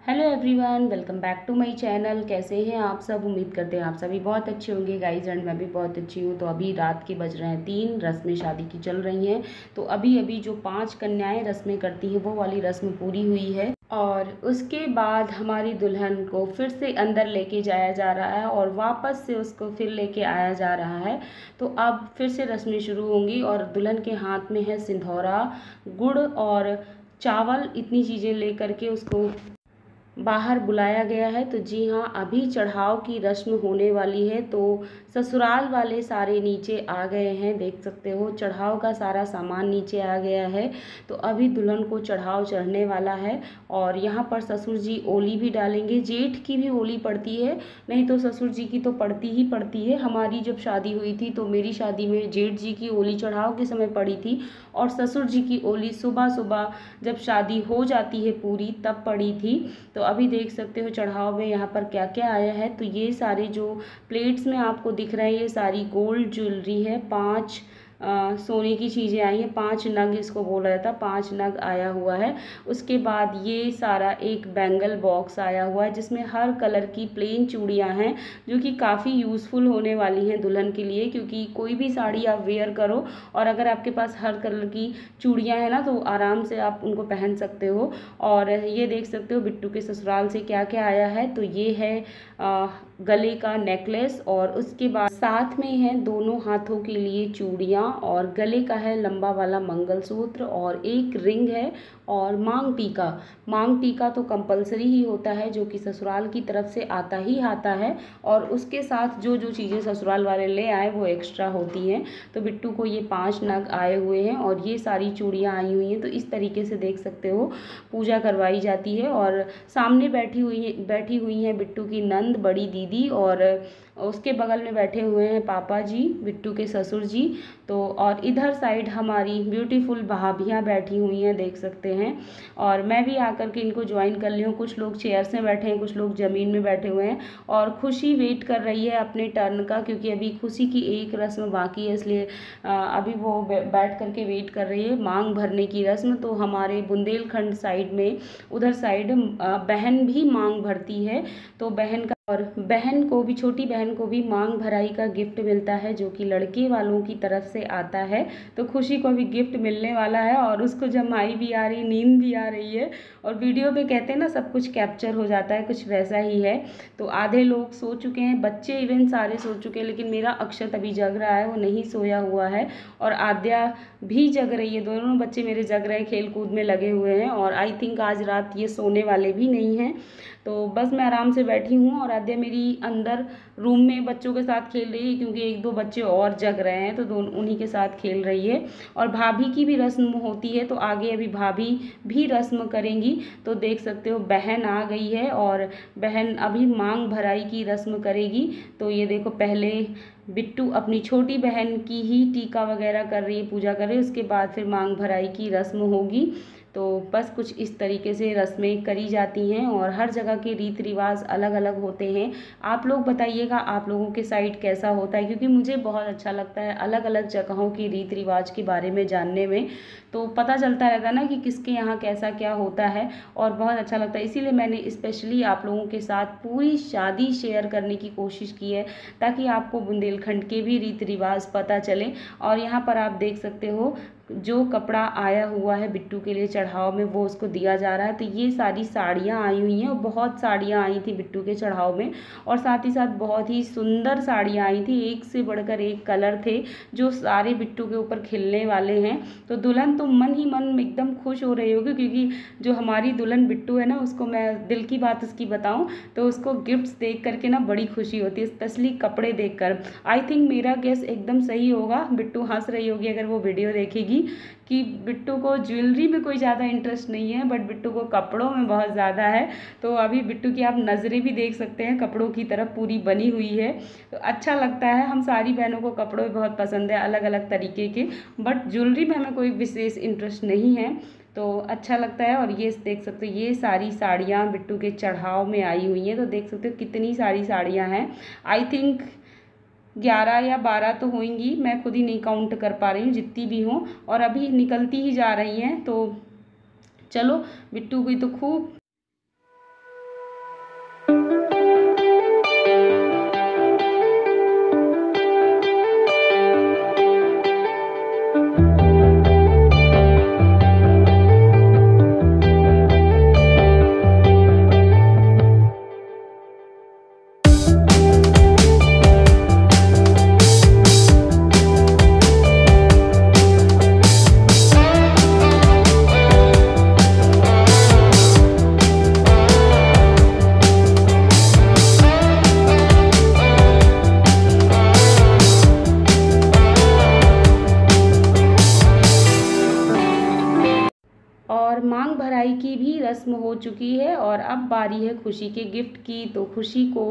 Hello everyone, welcome back to my channel. कैसे हैं आप सब? उम्मीद करते हैं आप सभी बहुत अच्छे होंगे गाइज, एंड मैं भी बहुत अच्छी हूँ। तो अभी रात के बज रहे हैं 3, रस्में शादी की चल रही हैं। तो अभी अभी जो 5 कन्याएं रस्में करती हैं वो वाली रस्म पूरी हुई है, और उसके बाद हमारी दुल्हन को फिर से अंदर लेके जाया जा रहा है और वापस से उसको फिर लेके आया जा रहा है। तो अब फिर से रस्में शुरू होंगी और दुल्हन के हाथ में है सिंधौरा, गुड़ और चावल। इतनी चीज़ें लेकर के उसको बाहर बुलाया गया है। तो जी हाँ, अभी चढ़ाव की रस्म होने वाली है। तो ससुराल वाले सारे नीचे आ गए हैं, देख सकते हो चढ़ाव का सारा सामान नीचे आ गया है। तो अभी दुल्हन को चढ़ाव चढ़ने वाला है और यहाँ पर ससुर जी ओली भी डालेंगे। जेठ की भी ओली पड़ती है, नहीं तो ससुर जी की तो पड़ती ही पड़ती है। हमारी जब शादी हुई थी तो मेरी शादी में जेठ जी की ओली चढ़ाव के समय पड़ी थी और ससुर जी की ओली सुबह सुबह जब शादी हो जाती है पूरी तब पड़ी थी। तो अभी देख सकते हो चढ़ाव में यहाँ पर क्या क्या आया है। तो ये सारे जो प्लेट्स में आपको दिख रहे हैं ये सारी गोल्ड ज्वेलरी है। 5 सोने की चीज़ें आई हैं, 5 नग इसको बोला जाता है, 5 नग आया हुआ है। उसके बाद ये सारा एक बैंगल बॉक्स आया हुआ है जिसमें हर कलर की प्लेन चूड़ियाँ हैं, जो कि काफ़ी यूज़फुल होने वाली हैं दुल्हन के लिए, क्योंकि कोई भी साड़ी आप वेयर करो और अगर आपके पास हर कलर की चूड़ियाँ हैं ना तो आराम से आप उनको पहन सकते हो। और ये देख सकते हो बिट्टू के ससुराल से क्या क्या आया है। तो ये है गले का नेकलेस और उसके बाद साथ में है दोनों हाथों के लिए चूड़ियाँ और गले का है लंबा वाला मंगलसूत्र और एक रिंग है और मांग टीका। मांग टीका तो कंपलसरी ही होता है, जो कि ससुराल की तरफ से आता ही आता है, और उसके साथ जो जो चीज़ें ससुराल वाले ले आए वो एक्स्ट्रा होती हैं। तो बिट्टू को ये 5 नग आए हुए हैं और ये सारी चूड़ियाँ आई हुई हैं। तो इस तरीके से देख सकते हो पूजा करवाई जाती है। और सामने बैठी हुई हैं बिट्टू की नंद, बड़ी दीदी, और उसके बगल में बैठे हुए हैं पापा जी, बिट्टू के ससुर जी। तो और इधर साइड हमारी ब्यूटीफुल भाभियाँ बैठी हुई हैं, देख सकते हैं। और मैं भी आकर के इनको ज्वाइन कर ली हूँ। कुछ लोग चेयर्स में बैठे हैं, कुछ लोग ज़मीन में बैठे हुए हैं। और खुशी वेट कर रही है अपने टर्न का, क्योंकि अभी खुशी की एक रस्म बाकी है, इसलिए अभी वो बैठ करके वेट कर रही है मांग भरने की रस्म। तो हमारे बुंदेलखंड साइड में उधर साइड बहन भी मांग भरती है। तो बहन का और बहन को भी, छोटी बहन को भी मांग भराई का गिफ्ट मिलता है, जो कि लड़के वालों की तरफ से आता है। तो खुशी को भी गिफ्ट मिलने वाला है और उसको जमाई भी आ रही, नींद भी आ रही है। और वीडियो पे कहते हैं ना सब कुछ कैप्चर हो जाता है, कुछ वैसा ही है। तो आधे लोग सो चुके हैं, बच्चे इवन सारे सो चुके हैं, लेकिन मेरा अक्षत अभी जग रहा है, वो नहीं सोया हुआ है। और आद्या भी जग रही है, दोनों बच्चे मेरे जग रहे हैं, खेल कूद में लगे हुए हैं। और आई थिंक आज रात ये सोने वाले भी नहीं हैं। तो बस मैं आराम से बैठी हूँ और आद्या मेरी अंदर रूम में बच्चों के साथ खेल रही है, क्योंकि 1-2 बच्चे और जग रहे हैं तो दोनों उन्हीं के साथ खेल रही है। और भाभी की भी रस्म होती है, तो आगे अभी भाभी भी रस्म करेंगी। तो देख सकते हो बहन आ गई है और बहन अभी मांग भराई की रस्म करेगी। तो ये देखो, पहले बिट्टू अपनी छोटी बहन की ही टीका वगैरह कर रही है, पूजा कर रही है, उसके बाद फिर मांग भराई की रस्म होगी। तो बस कुछ इस तरीके से रस्में करी जाती हैं और हर जगह के रीति रिवाज अलग अलग होते हैं। आप लोग बताइएगा आप लोगों के साइड कैसा होता है, क्योंकि मुझे बहुत अच्छा लगता है अलग अलग जगहों की रीति रिवाज के बारे में जानने में। तो पता चलता रहता है ना कि किसके यहाँ कैसा क्या होता है, और बहुत अच्छा लगता है। इसीलिए मैंने स्पेशली आप लोगों के साथ पूरी शादी शेयर करने की कोशिश की है, ताकि आपको बुंदेलखंड के भी रीति रिवाज पता चले। और यहाँ पर आप देख सकते हो जो कपड़ा आया हुआ है बिट्टू के लिए चढ़ाव में, वो उसको दिया जा रहा है। तो ये सारी साड़ियाँ आई हुई हैं और बहुत साड़ियाँ आई थी बिट्टू के चढ़ाव में, और साथ ही साथ बहुत ही सुंदर साड़ियाँ आई थी, एक से बढ़कर एक कलर थे जो सारे बिट्टू के ऊपर खिलने वाले हैं। तो दुल्हन तो मन ही मन एकदम खुश हो रही होगी, क्योंकि जो हमारी दुल्हन बिट्टू है ना, उसको मैं दिल की बात उसकी बताऊँ तो उसको गिफ्ट्स देख करके ना बड़ी खुशी होती है, स्पेशली कपड़े देखकर। आई थिंक मेरा गेस एकदम सही होगा, बिट्टू हंस रही होगी अगर वो वीडियो देखेगी, कि बिट्टू को ज्वेलरी में कोई ज़्यादा इंटरेस्ट नहीं है, बट बिट्टू को कपड़ों में बहुत ज़्यादा है। तो अभी बिट्टू की आप नज़रें भी देख सकते हैं, कपड़ों की तरफ पूरी बनी हुई है। तो अच्छा लगता है, हम सारी बहनों को कपड़े बहुत पसंद है अलग अलग तरीके के, बट ज्वेलरी में हमें कोई विशेष इंटरेस्ट नहीं है। तो अच्छा लगता है। और ये देख सकते हो ये सारी साड़ियाँ बिट्टू के चढ़ाव में आई हुई हैं। तो देख सकते हो कितनी सारी साड़ियाँ हैं, आई थिंक 11 या 12 तो होंगी, मैं खुद ही नहीं काउंट कर पा रही हूँ जितनी भी हों, और अभी निकलती ही जा रही हैं। तो चलो बिट्टू की तो खूब चुकी है और अब बारी है खुशी के गिफ्ट की। तो खुशी को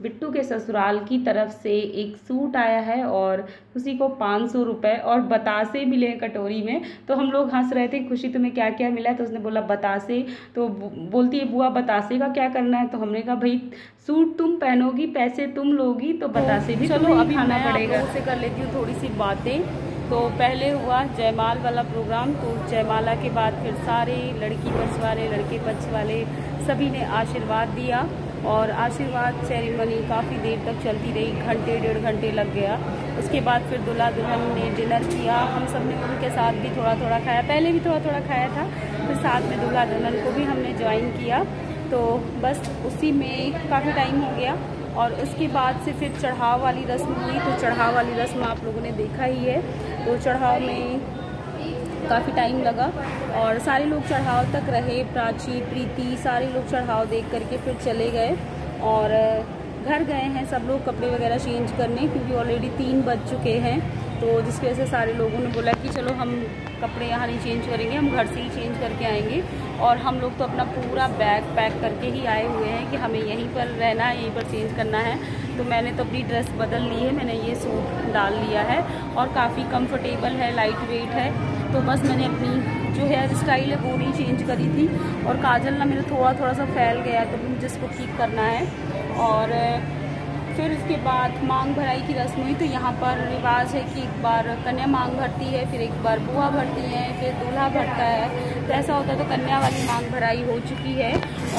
बिट्टू के ससुराल की तरफ से एक सूट आया है और खुशी को 500 रुपये और बतासे मिले कटोरी में। तो हम लोग हंस रहे थे, खुशी तुम्हें क्या क्या मिला है? तो उसने बोला बतासे। तो बोलती है बुआ बतासे का क्या करना है? तो हमने कहा भाई सूट तुम पहनोगी, पैसे तुम लोगी, तो बतासे भी चलो अभी खाना पड़ेगा। उससे कर लेती हूँ थोड़ी सी बातें। तो पहले हुआ जयमाल वाला प्रोग्राम। तो जयमाला के बाद फिर सारे लड़की पक्ष वाले लड़के पक्ष वाले सभी ने आशीर्वाद दिया और आशीर्वाद सेरेमनी काफ़ी देर तक चलती रही, घंटे 1.5 घंटे लग गया। उसके बाद फिर दूल्हा दुल्हन ने डिनर किया, हम सब ने उनके साथ भी थोड़ा थोड़ा खाया, पहले भी थोड़ा थोड़ा खाया था, फिर साथ में दूल्हा दुल्हन को भी हमने ज्वाइन किया। तो बस उसी में काफ़ी टाइम हो गया और उसके बाद से फिर चढ़ाव वाली रस्म हुई। तो चढ़ाव वाली रस्म आप लोगों ने देखा ही है। तो चढ़ाव में काफ़ी टाइम लगा और सारे लोग चढ़ाव तक रहे, प्राची प्रीति सारे लोग चढ़ाव देख करके फिर चले गए और घर गए हैं सब लोग कपड़े वगैरह चेंज करने, क्योंकि ऑलरेडी 3 बज चुके हैं। तो जिसकी वजह से सारे लोगों ने बोला कि चलो हम कपड़े यहाँ नहीं चेंज करेंगे, हम घर से ही चेंज करके आएंगे। और हम लोग तो अपना पूरा बैग पैक करके ही आए हुए हैं कि हमें यहीं पर रहना है, यहीं पर चेंज करना है। तो मैंने तो अपनी ड्रेस बदल ली है, मैंने ये सूट डाल लिया है और काफ़ी कंफर्टेबल है, लाइट वेट है। तो बस मैंने अपनी जो हेयर स्टाइल है वो नहीं चेंज करी थी और काजल ना मेरा थोड़ा थोड़ा सा फैल गया, तो मुझे इसको ठीक करना है। और फिर उसके बाद मांग भराई की रस्म हुई। तो यहाँ पर रिवाज है कि एक बार कन्या मांग भरती है, फिर एक बार बुआ भरती है, फिर दूल्हा भरता है। तो ऐसा होता है। तो कन्या वाली मांग भराई हो चुकी है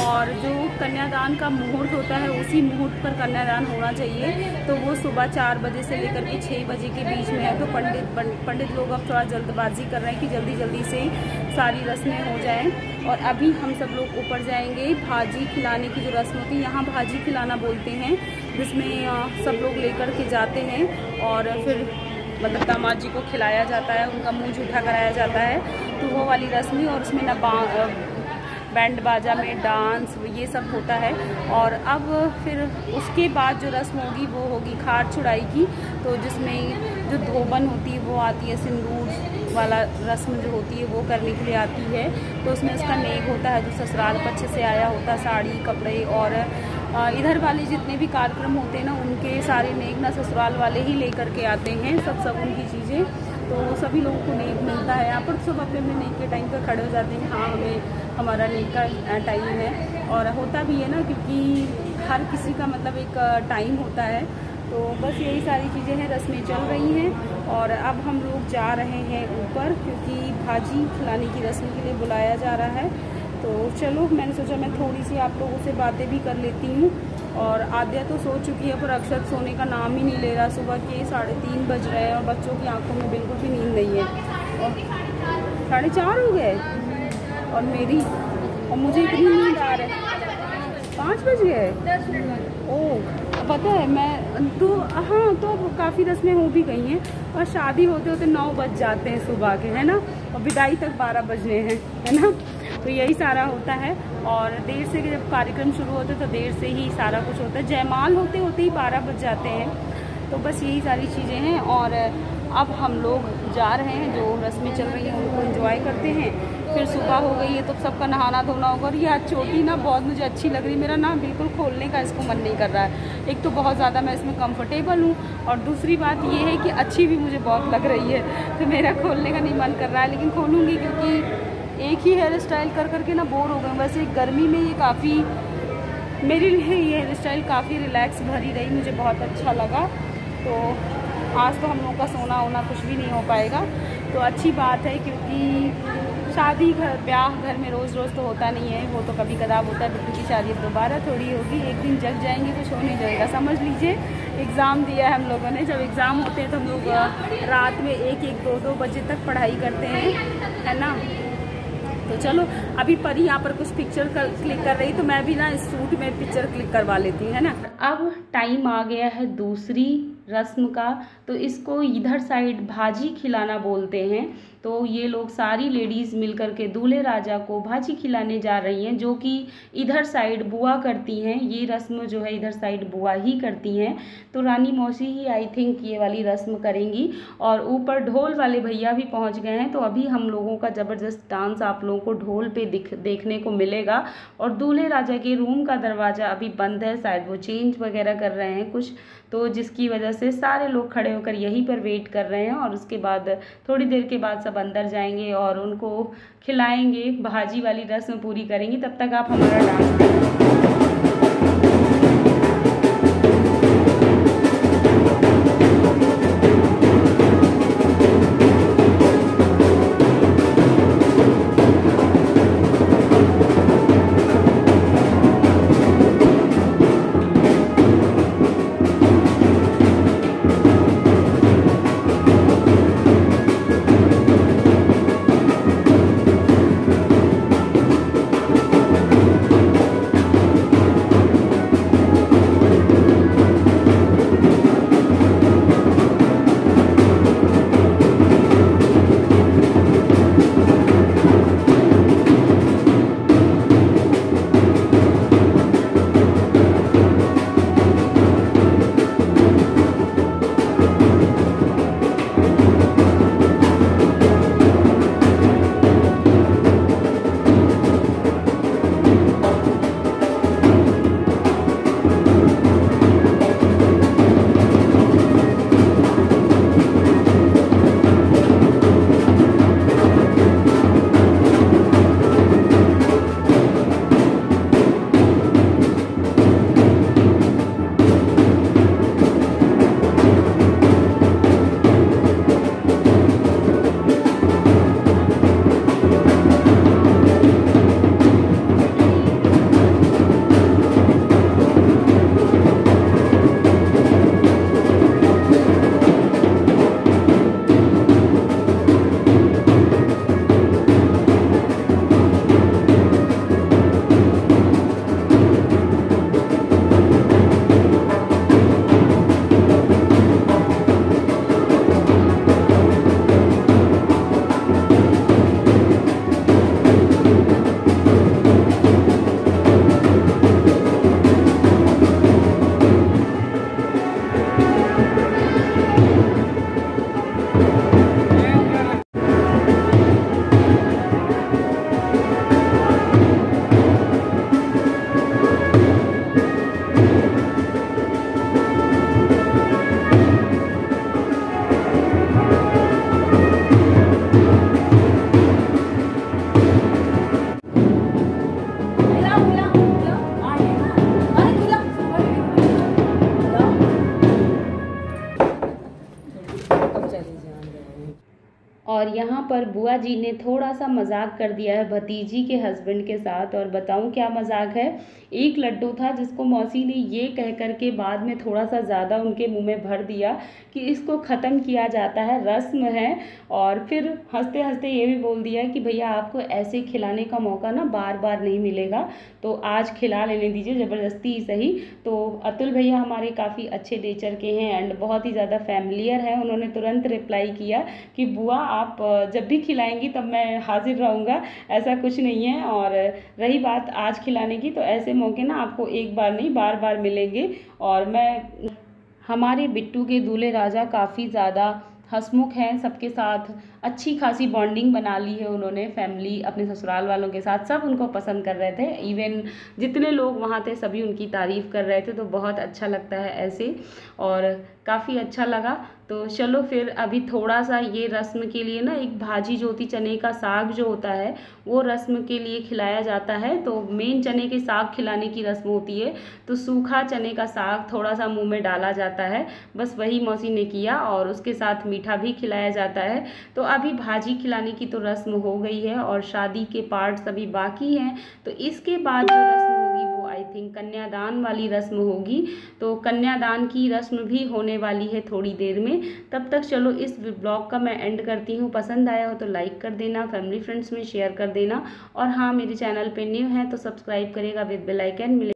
और जो कन्यादान का मुहूर्त होता है उसी मुहूर्त पर कन्यादान होना चाहिए। तो वो सुबह 4 बजे से लेकर के 6 बजे के बीच में है। तो पंडित लोग अब थोड़ा जल्दबाजी कर रहे हैं कि जल्दी जल्दी से सारी रस्में हो जाएँ। और अभी हम सब लोग ऊपर जाएंगे। भाजी खिलाने की जो रस्म होती है, यहाँ भाजी खिलाना बोलते हैं, जिसमें सब लोग लेकर के जाते हैं और फिर मतलब दामाद जी को खिलाया जाता है, उनका मुंह जूठा कराया जाता है। तो वो वाली रस्म है और उसमें ना बैंड बाजा में डांस ये सब होता है। और अब फिर उसके बाद जो रस्म होगी वो होगी खाट छुड़ाई की। तो जिसमें जो धोबन होती है वो आती है, सिंदूर वाला रस्म जो होती है वो करने के लिए आती है। तो उसमें उसका नेक होता है जो ससुराल पक्ष से आया होता है, साड़ी कपड़े और इधर वाले जितने भी कार्यक्रम होते हैं ना उनके सारे नेक ना ससुराल वाले ही लेकर के आते हैं, सब उनकी चीज़ें। तो सभी लोगों को नेक मिलता है। यहाँ पर सब अपने अपने नेक के टाइम पर खड़े हो जाते हैं, हाँ हमें हमारा नेक का टाइम है। और होता भी है ना, क्योंकि हर किसी का मतलब एक टाइम होता है। तो बस यही सारी चीज़ें हैं, रस्में चल रही हैं। और अब हम लोग जा रहे हैं ऊपर, क्योंकि भाजी खिलाने की रस्म के लिए बुलाया जा रहा है। तो चलो मैंने सोचा मैं थोड़ी सी आप लोगों से बातें भी कर लेती हूँ। और आद्या तो सो चुकी है पर अक्षत सोने का नाम ही नहीं ले रहा। सुबह के 3:30 बज रहे हैं और बच्चों की आंखों में बिल्कुल भी नींद नहीं है और 4:30 हो गए और मेरी और मुझे इतनी नींद आ रही है। 5 बज गए। 10 मिनट। ओह पता है मैं तो हाँ, तो काफ़ी रस्में हो भी गई हैं और शादी होते होते 9 बज जाते हैं सुबह के, है ना, और विदाई तक 12 बजने हैं, है ना। तो यही सारा होता है। और देर से जब कार्यक्रम शुरू होते तो देर से ही सारा कुछ होता है। जयमाल होते होते ही 12 बज जाते हैं। तो बस यही सारी चीज़ें हैं। और अब हम लोग जा रहे हैं, जो रस्में चल रही हैं उनको एंजॉय करते हैं। फिर सुबह हो गई है तो सबका नहाना धोना होगा। और ये चोटी ना बहुत मुझे अच्छी लग रही है, मेरा ना बिल्कुल खोलने का इसको मन नहीं कर रहा है। एक तो बहुत ज़्यादा मैं इसमें कंफर्टेबल हूँ और दूसरी बात ये है कि अच्छी भी मुझे बहुत लग रही है। तो मेरा खोलने का नहीं मन कर रहा है, लेकिन खोलूँगी क्योंकि एक ही हेयर स्टाइल कर करके ना बोर हो गए। वैसे गर्मी में ये काफ़ी मेरे लिए ये हेयर स्टाइल काफ़ी रिलैक्स भरी रही, मुझे बहुत अच्छा लगा। तो आज तो हम लोगों का सोना वोना कुछ भी नहीं हो पाएगा, तो अच्छी बात है, क्योंकि शादी घर ब्याह घर में रोज़ रोज़ तो होता नहीं है, वो तो कभी कदार होता है। बिल्कुल की शादी दोबारा थोड़ी होगी, एक दिन जग जाएंगे कुछ हो नहीं जाएगा। समझ लीजिए एग्ज़ाम दिया है हम लोगों ने, जब एग्ज़ाम होते हैं तो हम लोग रात में 1-1, 2-2 बजे तक पढ़ाई करते हैं, है ना। तो चलो अभी परी यहाँ पर कुछ पिक्चर क्लिक कर रही, तो मैं भी ना इस सूट में पिक्चर क्लिक करवा लेती हूँ, है ना। अब टाइम आ गया है दूसरी रस्म का। तो इसको इधर साइड भाजी खिलाना बोलते हैं। तो ये लोग सारी लेडीज़ मिल कर के दूल्हे राजा को भाजी खिलाने जा रही हैं, जो कि इधर साइड बुआ करती हैं। ये रस्म जो है इधर साइड बुआ ही करती हैं, तो रानी मौसी ही आई थिंक ये वाली रस्म करेंगी। और ऊपर ढोल वाले भैया भी पहुंच गए हैं, तो अभी हम लोगों का ज़बरदस्त डांस आप लोगों को ढोल पे देखने को मिलेगा। और दूल्हे राजा के रूम का दरवाज़ा अभी बंद है, शायद वो चेंज वगैरह कर रहे हैं कुछ, तो जिसकी वजह से सारे लोग खड़े होकर यहीं पर वेट कर रहे हैं। और उसके बाद थोड़ी देर के बाद सब अंदर जाएंगे और उनको खिलाएंगे, भाजी वाली रस्म पूरी करेंगी। तब तक आप हमारा डांस और यहाँ पर बुआ जी ने थोड़ा सा मजाक कर दिया है भतीजी के हस्बैंड के साथ। और बताऊँ क्या मजाक है, एक लड्डू था जिसको मौसी ने ये कह कर के बाद में थोड़ा सा ज़्यादा उनके मुंह में भर दिया कि इसको ख़त्म किया जाता है, रस्म है। और फिर हंसते हंसते ये भी बोल दिया कि भैया आपको ऐसे खिलाने का मौका ना बार बार नहीं मिलेगा, तो आज खिला लेने दीजिए ज़बरदस्ती ही सही। तो अतुल भैया हमारे काफ़ी अच्छे नेचर के हैं एंड बहुत ही ज़्यादा फैमिलियर हैं। उन्होंने तुरंत रिप्लाई किया कि बुआ आप जब भी खिलाएंगी तब मैं हाजिर रहूँगा, ऐसा कुछ नहीं है। और रही बात आज खिलाने की, तो ऐसे मौके ना आपको एक बार नहीं बार बार मिलेंगे। और मैं हमारे बिट्टू के दूल्हे राजा काफ़ी ज़्यादा हंसमुख हैं, सबके साथ अच्छी खासी बॉन्डिंग बना ली है उन्होंने। फैमिली अपने ससुराल वालों के साथ सब उनको पसंद कर रहे थे, इवन जितने लोग वहाँ थे सभी उनकी तारीफ़ कर रहे थे। तो बहुत अच्छा लगता है ऐसे, और काफ़ी अच्छा लगा। तो चलो फिर अभी थोड़ा सा ये रस्म के लिए ना एक भाजी जो होती चने का साग जो होता है वो रस्म के लिए खिलाया जाता है। तो मेन चने के साग खिलाने की रस्म होती है, तो सूखा चने का साग थोड़ा सा मुंह में डाला जाता है, बस वही मौसी ने किया। और उसके साथ मीठा भी खिलाया जाता है। तो अभी भाजी खिलाने की तो रस्म हो गई है और शादी के पार्ट्स अभी बाकी हैं। तो इसके बाद जो रस्म होगी वो आई थिंक कन्यादान वाली रस्म होगी। तो कन्यादान की रस्म भी होने वाली है थोड़ी देर में। तब तक चलो इस ब्लॉग का मैं एंड करती हूँ। पसंद आया हो तो लाइक कर देना, फैमिली फ्रेंड्स में शेयर कर देना, और हाँ मेरे चैनल पे न्यू है तो सब्सक्राइब करेगा विद बेल आइकन।